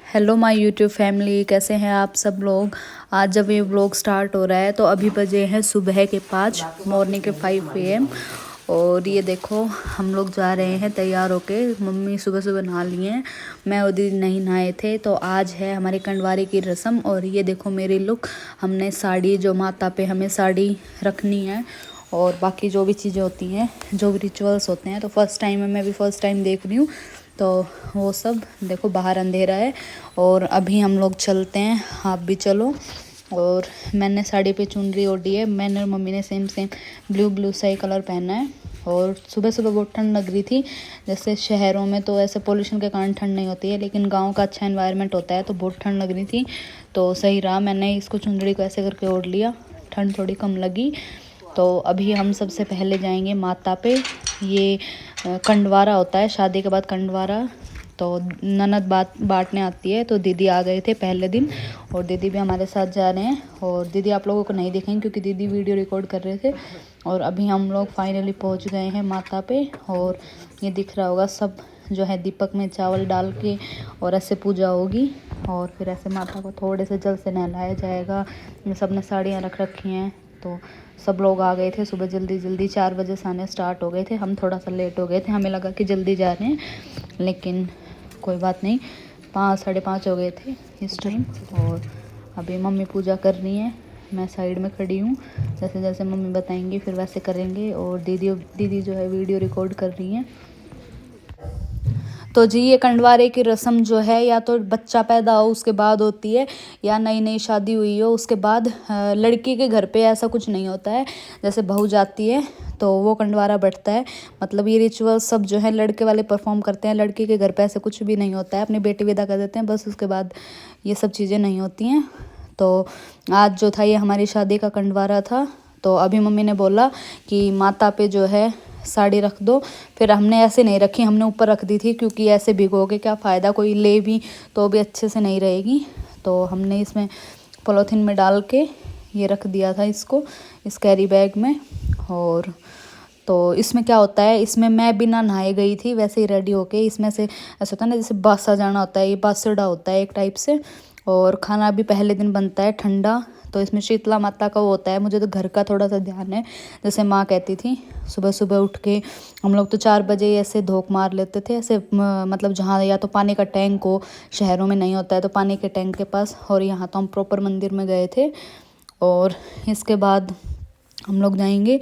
Hello my YouTube family, कैसे हैं आप सब लोग। आज जब ये व्लॉग स्टार्ट हो रहा है तो अभी बजे हैं सुबह के 5 मॉर्निंग के 5 AM। और ये देखो हम लोग जा रहे हैं तैयार होके। मम्मी सुबह सुबह नहा लिए हैं, मैं और दीदी नहीं नहाए थे। तो आज है हमारे कंडवारे की रस्म। और ये देखो मेरी लुक, हमने साड़ी, जो माता पे हमें साड़ी रखनी है और बाकी जो भी चीज़ें होती हैं, जो भी रिचुअल्स होते हैं, तो फर्स्ट टाइम है, मैं भी फर्स्ट टाइम देख रही हूँ। तो वो सब देखो, बाहर अंधेरा है और अभी हम लोग चलते हैं, आप भी चलो। और मैंने साड़ी पे चुनरी ओढ़ी है, मैंने और मम्मी ने सेम ब्लू सा ही कलर पहना है। और सुबह सुबह बहुत ठंड लग रही थी। जैसे शहरों में तो ऐसे पोल्यूशन के कारण ठंड नहीं होती है, लेकिन गांव का अच्छा एनवायरनमेंट होता है, तो बहुत ठंड लग रही थी। तो सही रहा, मैंने इसको चुनरी को ऐसे करके ओढ़ लिया, ठंड थोड़ी कम लगी। तो अभी हम सबसे पहले जाएंगे माता पे। ये कंडवारा होता है, शादी के बाद कंडवारा। तो ननद बांटने आती है, तो दीदी आ गए थे पहले दिन और दीदी भी हमारे साथ जा रहे हैं। और दीदी आप लोगों को नहीं दिखेंगे क्योंकि दीदी वीडियो रिकॉर्ड कर रहे थे। और अभी हम लोग फाइनली पहुंच गए हैं माता पे। और ये दिख रहा होगा सब जो है दीपक में चावल डाल के और ऐसे पूजा होगी। और फिर ऐसे माता को थोड़े से जल से नहलाया जाएगा। सब ने साड़ियाँ रख रखी हैं। तो सब लोग आ गए थे सुबह जल्दी 4 बजे से आने स्टार्ट हो गए थे। हम थोड़ा सा लेट हो गए थे, हमें लगा कि जल्दी जा रहे हैं, लेकिन कोई बात नहीं, 5 साढ़े 5 हो गए थे इस टाइम। और अभी मम्मी पूजा कर रही हैं, मैं साइड में खड़ी हूँ। जैसे जैसे मम्मी बताएंगी फिर वैसे करेंगे। और दीदी जो है वीडियो रिकॉर्ड कर रही हैं। तो जी, ये कंडवारे की रस्म जो है, या तो बच्चा पैदा हो उसके बाद होती है, या नई नई शादी हुई हो उसके बाद। लड़की के घर पे ऐसा कुछ नहीं होता है। जैसे बहू जाती है तो वो कंडवारा बढ़ता है। मतलब ये रिचुअल सब जो है लड़के वाले परफॉर्म करते हैं, लड़की के घर पे ऐसे कुछ भी नहीं होता है। अपनी बेटी विदा कर देते हैं बस, उसके बाद ये सब चीज़ें नहीं होती हैं। तो आज जो था ये हमारी शादी का कंडवारा था। तो अभी मम्मी ने बोला कि माता पे जो है साड़ी रख दो। फिर हमने ऐसे नहीं रखी, हमने ऊपर रख दी थी, क्योंकि ऐसे भिगो के क्या फ़ायदा, कोई ले भी तो भी अच्छे से नहीं रहेगी। तो हमने इसमें पॉलीथीन में डाल के ये रख दिया था इसको, इस कैरी बैग में। और तो इसमें क्या होता है, इसमें मैं बिना नहाए गई थी वैसे ही रेडी होके। इसमें से ऐसा होता है ना, जैसे बासा जाना होता है, ये बासड़ा होता है एक टाइप से। और खाना भी पहले दिन बनता है ठंडा। तो इसमें शीतला माता का वो होता है। मुझे तो घर का थोड़ा सा ध्यान है, जैसे माँ कहती थी सुबह सुबह उठ के हम लोग तो 4 बजे ऐसे धोख मार लेते थे ऐसे, मतलब जहाँ या तो पानी का टैंक हो, शहरों में नहीं होता है तो पानी के टैंक के पास। और यहाँ तो हम प्रॉपर मंदिर में गए थे। और इसके बाद हम लोग जाएंगे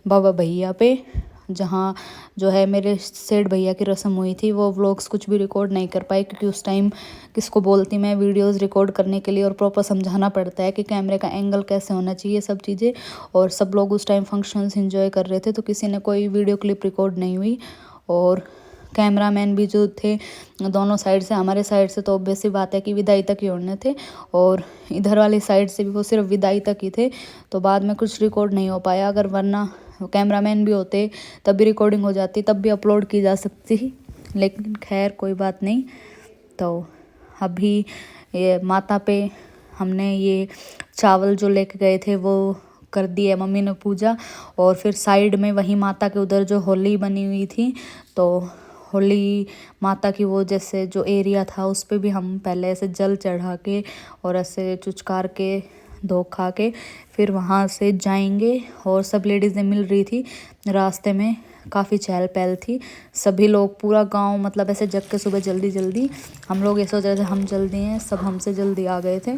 बाबा भैया पे, जहाँ जो है मेरे सेठ भैया की रस्म हुई थी। वो व्लॉग्स कुछ भी रिकॉर्ड नहीं कर पाए, क्योंकि उस टाइम किसको बोलती मैं वीडियोस रिकॉर्ड करने के लिए, और प्रॉपर समझाना पड़ता है कि कैमरे का एंगल कैसे होना चाहिए, सब चीज़ें। और सब लोग उस टाइम फंक्शंस एंजॉय कर रहे थे, तो किसी ने कोई वीडियो क्लिप रिकॉर्ड नहीं हुई। और कैमरामैन भी जो थे दोनों साइड से, हमारे साइड से तो ऑब्वियस सी बात है कि विदाई तक ही उड़ने थे, और इधर वाली साइड से भी वो सिर्फ विदाई तक ही थे। तो बाद में कुछ रिकॉर्ड नहीं हो पाया। अगर वरना कैमरामैन भी होते तब भी रिकॉर्डिंग हो जाती, तब भी अपलोड की जा सकती। लेकिन खैर कोई बात नहीं। तो अभी ये माता पे हमने ये चावल जो लेके गए थे वो कर दिए, मम्मी ने पूजा। और फिर साइड में वहीं माता के उधर जो होली बनी हुई थी, तो होली माता की वो जैसे जो एरिया था उस पे भी हम पहले ऐसे जल चढ़ा के और ऐसे चुचकार के धो खा के फिर वहाँ से जाएंगे। और सब लेडीज़ें मिल रही थी रास्ते में, काफ़ी चहल पहल थी। सभी लोग, पूरा गांव मतलब ऐसे जग के सुबह जल्दी हम लोग ये सोच रहे थे हम जल्दी हैं, सब हमसे जल्दी आ गए थे।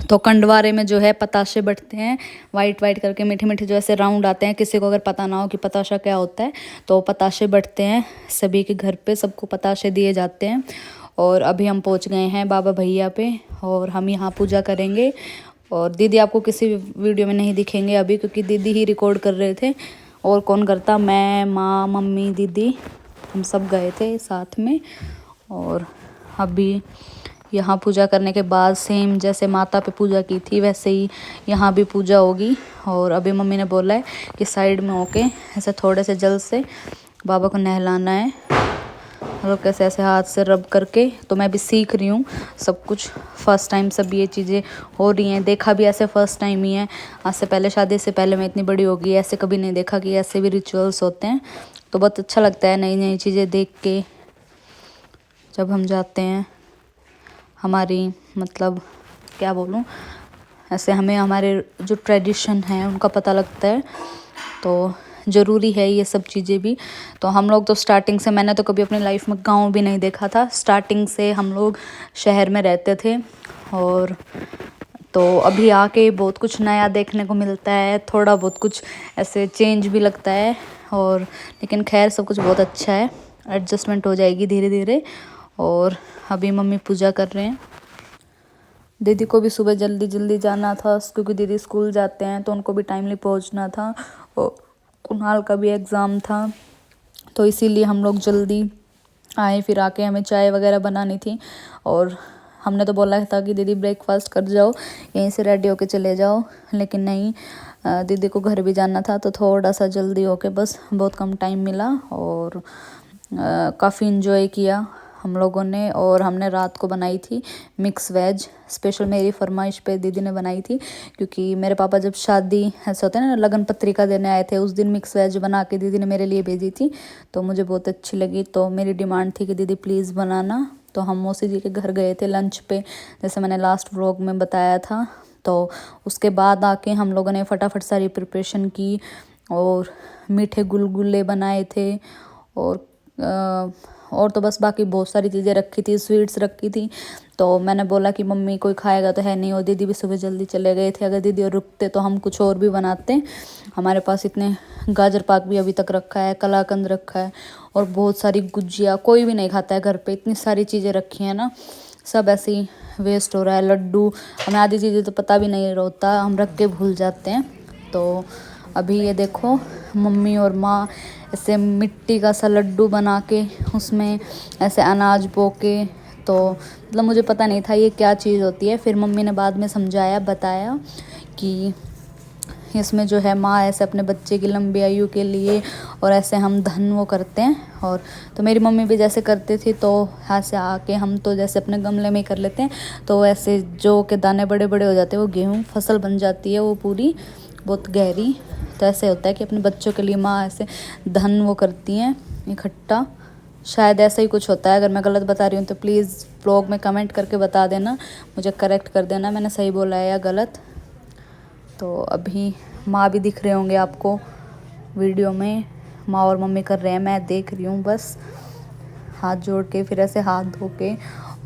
तो कंडवारे में जो है पताशे बटते हैं, वाइट करके मीठे मीठे जो ऐसे राउंड आते हैं। किसी को अगर पता ना हो कि पताशा क्या होता है, तो पताशे बटते हैं सभी के घर पे, सबको पताशे दिए जाते हैं। और अभी हम पहुंच गए हैं बाबा भैया पे, और हम यहाँ पूजा करेंगे। और दीदी आपको किसी वीडियो में नहीं दिखेंगे अभी, क्योंकि दीदी ही रिकॉर्ड कर रहे थे। और कौन करता, मैं, माँ, मम्मी, दीदी, हम सब गए थे साथ में। और अभी यहाँ पूजा करने के बाद सेम जैसे माता पे पूजा की थी वैसे ही यहाँ भी पूजा होगी। और अभी मम्मी ने बोला है कि साइड में होके ऐसे थोड़े से जल से बाबा को नहलाना है, मतलब कैसे ऐसे हाथ से रब करके। तो मैं भी सीख रही हूँ सब कुछ, फर्स्ट टाइम सब ये चीज़ें हो रही हैं। देखा भी ऐसे फर्स्ट टाइम ही है, आज से पहले, शादी से पहले मैं इतनी बड़ी हो गई ऐसे कभी नहीं देखा कि ऐसे भी रिचुअल्स होते हैं। तो बहुत अच्छा लगता है नई नई चीज़ें देख के जब हम जाते हैं। हमारी मतलब क्या बोलूँ, ऐसे हमें हमारे जो ट्रेडिशन हैं उनका पता लगता है, तो ज़रूरी है ये सब चीज़ें भी। तो हम लोग तो स्टार्टिंग से, मैंने तो कभी अपनी लाइफ में गांव भी नहीं देखा था, स्टार्टिंग से हम लोग शहर में रहते थे। और तो अभी आके बहुत कुछ नया देखने को मिलता है, थोड़ा बहुत कुछ ऐसे चेंज भी लगता है। और लेकिन खैर सब कुछ बहुत अच्छा है, एडजस्टमेंट हो जाएगी धीरे धीरे। और अभी मम्मी पूजा कर रहे हैं। दीदी को भी सुबह जल्दी जल्दी जाना था क्योंकि दीदी स्कूल जाते हैं तो उनको भी टाइमली पहुंचना था, और कुणाल का भी एग्ज़ाम था, तो इसीलिए हम लोग जल्दी आए। फिर आके हमें चाय वगैरह बनानी थी, और हमने तो बोला था कि दीदी ब्रेकफास्ट कर जाओ, यहीं से रेडी होके चले जाओ, लेकिन नहीं, दीदी को घर भी जाना था, तो थोड़ा सा जल्दी होके बस बहुत कम टाइम मिला। और काफ़ी इन्जॉय किया हम लोगों ने। और हमने रात को बनाई थी मिक्स वेज, स्पेशल मेरी फरमाइश पे दीदी ने बनाई थी, क्योंकि मेरे पापा जब शादी ऐसे होते हैं ना, लगन पत्रिका देने आए थे, उस दिन मिक्स वेज बना के दीदी ने मेरे लिए भेजी थी, तो मुझे बहुत अच्छी लगी। तो मेरी डिमांड थी कि दीदी प्लीज़ बनाना। तो हम मौसी जी के घर गए थे लंच पे, जैसे मैंने लास्ट व्लॉग में बताया था। तो उसके बाद आके हम लोगों ने फटाफट सारी प्रिपरेशन की, और मीठे गुलगुले बनाए थे, और तो बस बाकी बहुत सारी चीज़ें रखी थी, स्वीट्स रखी थी। तो मैंने बोला कि मम्मी कोई खाएगा तो है नहीं, और दीदी भी सुबह जल्दी चले गए थे, अगर दीदी और रुकते तो हम कुछ और भी बनाते। हमारे पास इतने गाजर पाक भी अभी तक रखा है, कलाकंद रखा है, और बहुत सारी गुजिया, कोई भी नहीं खाता है घर पे, इतनी सारी चीज़ें रखी हैं ना, सब ऐसे ही वेस्ट हो रहा है। लड्डू, हमें आधी चीज़ें तो पता भी नहीं होता, हम रख के भूल जाते हैं। तो अभी ये देखो मम्मी और माँ ऐसे मिट्टी का सा लड्डू बना के उसमें ऐसे अनाज बो के, तो मतलब मुझे पता नहीं था ये क्या चीज़ होती है। फिर मम्मी ने बाद में समझाया, बताया कि इसमें जो है माँ ऐसे अपने बच्चे की लंबी आयु के लिए, और ऐसे हम धन वो करते हैं। और तो मेरी मम्मी भी जैसे करती थी, तो यहाँ से आके हम तो जैसे अपने गमले में ही कर लेते हैं, तो ऐसे जो के दाने बड़े बड़े हो जाते हैं, वो गेहूँ फसल बन जाती है वो पूरी बहुत गहरी। तो ऐसे होता है कि अपने बच्चों के लिए माँ ऐसे धन वो करती हैं इकट्ठा, शायद ऐसा ही कुछ होता है। अगर मैं गलत बता रही हूँ तो प्लीज़ ब्लॉग में कमेंट करके बता देना, मुझे करेक्ट कर देना मैंने सही बोला है या गलत। तो अभी माँ भी दिख रहे होंगे आपको वीडियो में, माँ और मम्मी कर रहे हैं, मैं देख रही हूँ बस हाथ जोड़ के, फिर ऐसे हाथ धो के,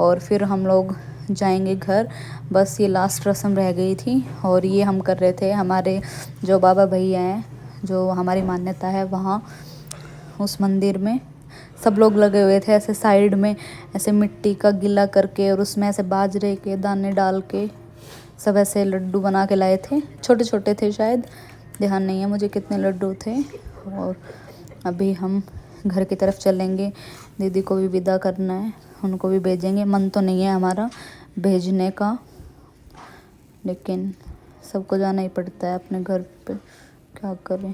और फिर हम लोग जाएंगे घर। बस ये लास्ट रस्म रह गई थी, और ये हम कर रहे थे हमारे जो बाबा भैया हैं, जो हमारी मान्यता है वहाँ उस मंदिर में सब लोग लगे हुए थे ऐसे साइड में, ऐसे मिट्टी का गिला करके, और उसमें ऐसे बाजरे के दाने डाल के सब ऐसे लड्डू बना के लाए थे। छोटे छोटे थे, शायद ध्यान नहीं है मुझे कितने लड्डू थे। और अभी हम घर की तरफ चलेंगे, दीदी को भी विदा करना है, उनको भी भेजेंगे। मन तो नहीं है हमारा भेजने का, लेकिन सबको जाना ही पड़ता है अपने घर पे, क्या करें।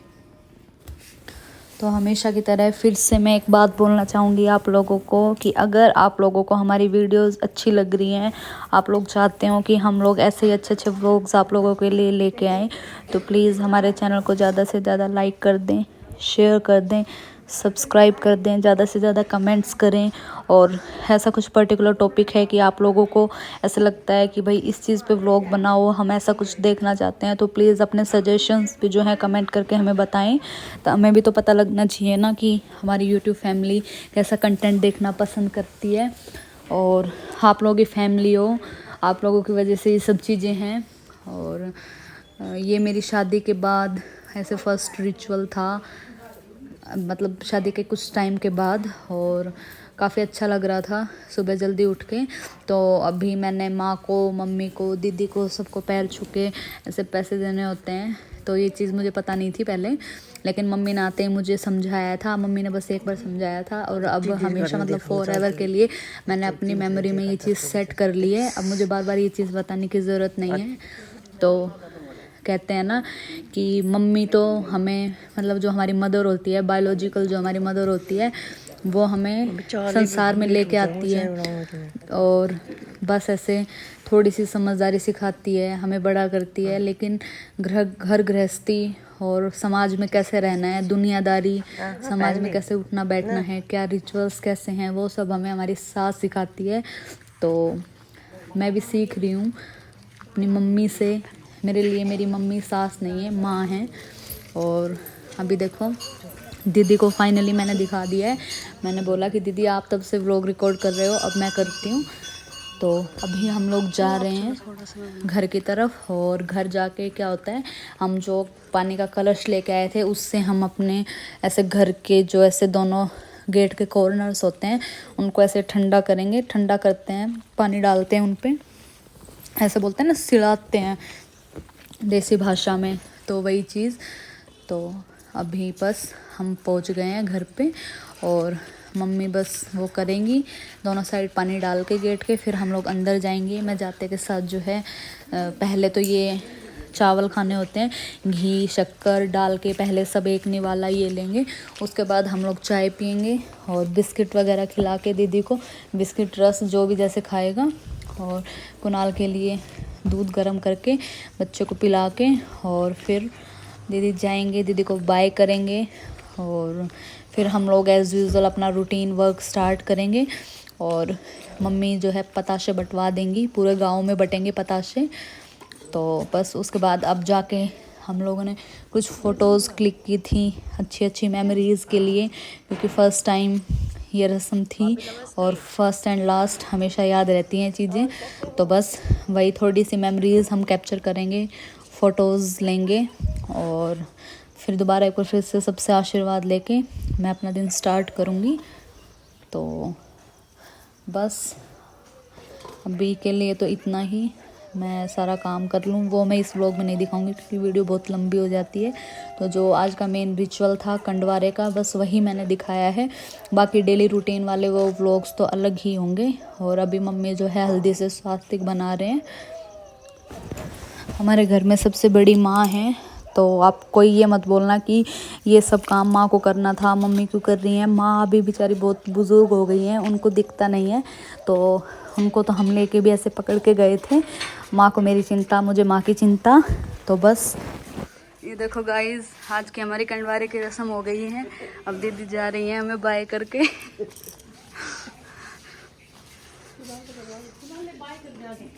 तो हमेशा की तरह फिर से मैं एक बात बोलना चाहूँगी आप लोगों को, कि अगर आप लोगों को हमारी वीडियोस अच्छी लग रही हैं, आप लोग चाहते हो कि हम लोग ऐसे ही अच्छे अच्छे व्लॉग्स आप लोगों के लिए लेके आएँ, तो प्लीज़ हमारे चैनल को ज़्यादा से ज़्यादा लाइक कर दें, शेयर कर दें, सब्सक्राइब कर दें, ज़्यादा से ज़्यादा कमेंट्स करें। और ऐसा कुछ पर्टिकुलर टॉपिक है कि आप लोगों को ऐसा लगता है कि भाई इस चीज़ पे व्लॉग बनाओ, हम ऐसा कुछ देखना चाहते हैं, तो प्लीज़ अपने सजेशंस भी जो है कमेंट करके हमें बताएं। तो हमें भी तो पता लगना चाहिए ना कि हमारी यूट्यूब फैमिली कैसा कंटेंट देखना पसंद करती है, और आप लोगों की फैमिली हो, आप लोगों की वजह से ये सब चीज़ें हैं। और ये मेरी शादी के बाद ऐसे फर्स्ट रिचुअल था, मतलब शादी के कुछ टाइम के बाद, और काफ़ी अच्छा लग रहा था सुबह जल्दी उठ के। तो अभी मैंने माँ को, मम्मी को, दीदी को, सबको पैर छू के ऐसे पैसे देने होते हैं, तो ये चीज़ मुझे पता नहीं थी पहले, लेकिन मम्मी ने आते ही मुझे समझाया था। मम्मी ने बस एक बार समझाया था, और अब हमेशा मतलब फॉर एवर के लिए मैंने अपनी मेमोरी में ये चीज़ सेट कर ली है। अब मुझे बार बार ये चीज़ बताने की ज़रूरत नहीं है। तो कहते हैं ना कि मम्मी तो हमें, मतलब जो हमारी मदर होती है, बायोलॉजिकल जो हमारी मदर होती है, वो हमें संसार में लेके आती है, और बस ऐसे थोड़ी सी समझदारी सिखाती है, हमें बड़ा करती है, लेकिन घर गृहस्थी और समाज में कैसे रहना है, दुनियादारी, समाज में कैसे उठना बैठना है, क्या रिचुअल्स कैसे हैं, वो सब हमें हमारी सास सिखाती है। तो मैं भी सीख रही हूँ अपनी मम्मी से। मेरे लिए मेरी मम्मी सास नहीं है, माँ है। और अभी देखो दीदी को फाइनली मैंने दिखा दिया है। मैंने बोला कि दीदी आप तब से व्लॉग रिकॉर्ड कर रहे हो, अब मैं करती हूँ। तो अभी हम लोग जा रहे हैं घर की तरफ। और घर जाके क्या होता है, हम जो पानी का कलश लेके आए थे उससे हम अपने ऐसे घर के जो ऐसे दोनों गेट के कॉर्नर्स होते हैं उनको ऐसे ठंडा करेंगे। ठंडा करते हैं, पानी डालते हैं उन पे, ऐसे बोलते हैं ना, सिड़ाते हैं देसी भाषा में, तो वही चीज़। तो अभी बस हम पहुंच गए हैं घर पे और मम्मी बस वो करेंगी, दोनों साइड पानी डाल के गेट के। फिर हम लोग अंदर जाएंगे। मैं जाते के साथ जो है पहले तो ये चावल खाने होते हैं, घी शक्कर डाल के पहले सब एक निवाला ये लेंगे। उसके बाद हम लोग चाय पियेंगे और बिस्किट वगैरह खिला के दीदी को, बिस्किट रस जो भी जैसे खाएगा। और कुणाल के लिए दूध गर्म करके बच्चे को पिला के और फिर दीदी जाएंगे, दीदी को बाय करेंगे। और फिर हम लोग एज़ यूज़ुअल अपना रूटीन वर्क स्टार्ट करेंगे। और मम्मी जो है पताशे बंटवा देंगी, पूरे गांव में बटेंगे पताशे। तो बस उसके बाद अब जाके हम लोगों ने कुछ फ़ोटोज़ क्लिक की थी अच्छी अच्छी मेमोरीज़ के लिए, क्योंकि फ़र्स्ट टाइम ये रस्म थी और फर्स्ट एंड लास्ट हमेशा याद रहती हैं चीज़ें। तो बस वही थोड़ी सी मेमोरीज़ हम कैप्चर करेंगे, फ़ोटोज़ लेंगे और फिर दोबारा एक बार फिर से सबसे आशीर्वाद लेके मैं अपना दिन स्टार्ट करूँगी। तो बस अभी के लिए तो इतना ही। मैं सारा काम कर लूँ, वो मैं इस व्लॉग में नहीं दिखाऊंगी क्योंकि वीडियो बहुत लंबी हो जाती है। तो जो आज का मेन रिचुअल था कंडवारे का, बस वही मैंने दिखाया है। बाकी डेली रूटीन वाले वो व्लॉग्स तो अलग ही होंगे। और अभी मम्मी जो है हल्दी से स्वास्तिक बना रहे हैं। हमारे घर में सबसे बड़ी माँ है, तो आप कोई ये मत बोलना कि ये सब काम माँ को करना था, मम्मी क्यों कर रही हैं। माँ अभी बेचारी बहुत बुज़ुर्ग हो गई हैं, उनको दिखता नहीं है, तो उनको तो हम लेके भी ऐसे पकड़ के गए थे। माँ को मेरी चिंता, मुझे माँ की चिंता। तो बस ये देखो गाइस, आज की हमारी कंडवारे की रस्म हो गई है। अब दीदी जा रही हैं हमें बाय करके।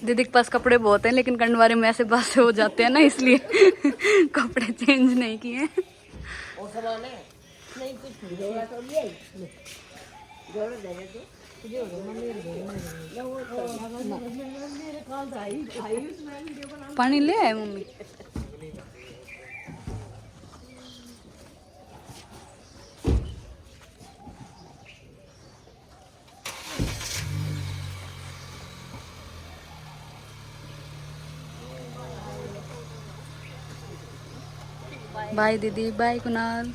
दीदी के पास कपड़े बहुत हैं, लेकिन कंडवारे में ऐसे बासे हो जाते हैं ना, इसलिए कपड़े चेंज नहीं किए। पानी ले आए मम्मी। बाय दीदी, बाय कुणाल।